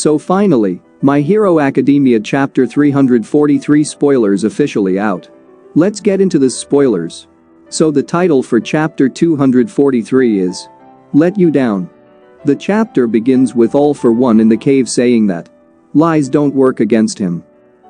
So finally, My Hero Academia Chapter 343 spoilers officially out. Let's get into the spoilers. So the title for Chapter 243 is Let You Down. The chapter begins with All for One in the cave saying that lies don't work against him.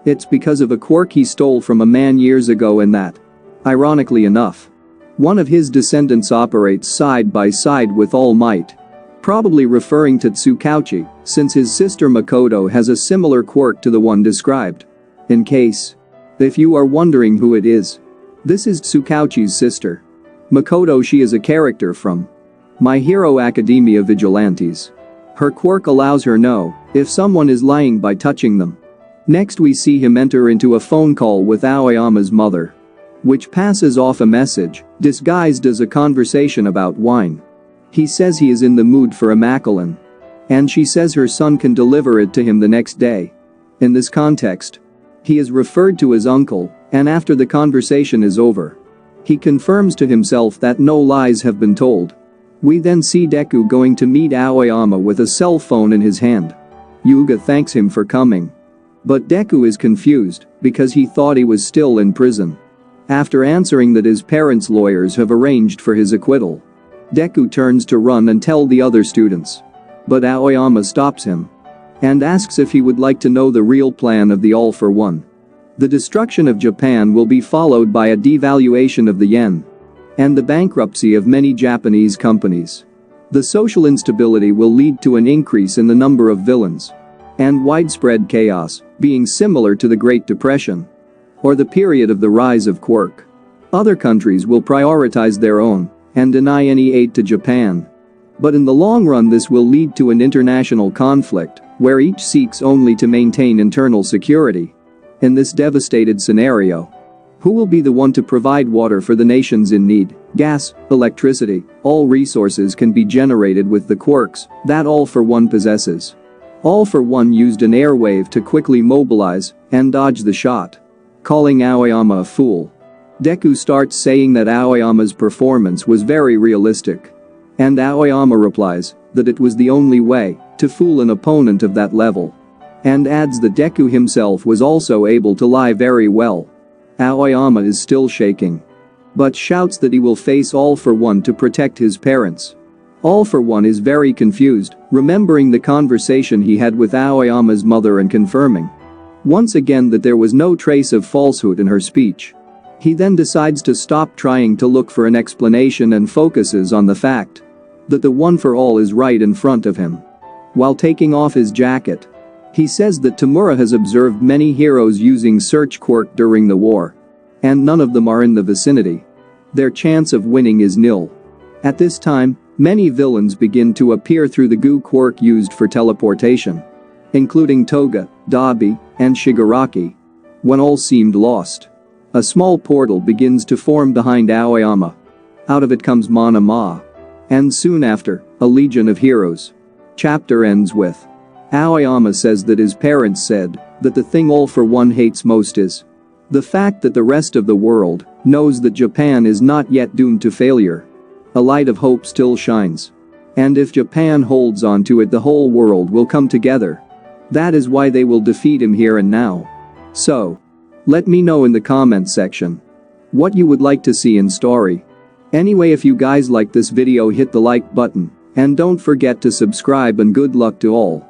It's because of a quirk he stole from a man years ago and that, ironically enough, one of his descendants operates side by side with All Might. Probably referring to Tsukauchi, since his sister Makoto has a similar quirk to the one described. In case if you are wondering who it is, this is Tsukauchi's sister. Makoto. She is a character from My Hero Academia Vigilantes. Her quirk allows her know if someone is lying by touching them. Next we see him enter into a phone call with Aoyama's mother, which passes off a message disguised as a conversation about wine. He says he is in the mood for a Macallan, and she says her son can deliver it to him the next day. In this context, he is referred to as uncle, and after the conversation is over, he confirms to himself that no lies have been told. We then see Deku going to meet Aoyama with a cell phone in his hand. Yuga thanks him for coming, but Deku is confused because he thought he was still in prison. After answering that his parents' lawyers have arranged for his acquittal, Deku turns to run and tell the other students. But Aoyama stops him and asks if he would like to know the real plan of the All for One. The destruction of Japan will be followed by a devaluation of the yen and the bankruptcy of many Japanese companies. The social instability will lead to an increase in the number of villains and widespread chaos, being similar to the Great Depression or the period of the rise of quirk. Other countries will prioritize their own and deny any aid to Japan. But in the long run this will lead to an international conflict where each seeks only to maintain internal security. In this devastated scenario, who will be the one to provide water for the nations in need? Gas, electricity, all resources can be generated with the quirks that All for One possesses. All for One used an airwave to quickly mobilize and dodge the shot, calling Aoyama a fool. Deku starts saying that Aoyama's performance was very realistic, and Aoyama replies that it was the only way to fool an opponent of that level, and adds that Deku himself was also able to lie very well. Aoyama is still shaking, but shouts that he will face All for One to protect his parents. All for One is very confused, remembering the conversation he had with Aoyama's mother and confirming once again that there was no trace of falsehood in her speech. He then decides to stop trying to look for an explanation and focuses on the fact that the One for All is right in front of him. While taking off his jacket, he says that Tamura has observed many heroes using search quirk during the war, and none of them are in the vicinity. Their chance of winning is nil. At this time, many villains begin to appear through the goo quirk used for teleportation, including Toga, Dabi, and Shigaraki. When all seemed lost, a small portal begins to form behind Aoyama. Out of it comes Monoma. And soon after, a legion of heroes. Chapter ends with Aoyama says that his parents said that the thing All for One hates most is the fact that the rest of the world knows that Japan is not yet doomed to failure. A light of hope still shines. And if Japan holds on to it, the whole world will come together. That is why they will defeat him here and now. So, let me know in the comments section what you would like to see in story. Anyway, if you guys like this video, hit the like button and don't forget to subscribe, and good luck to all.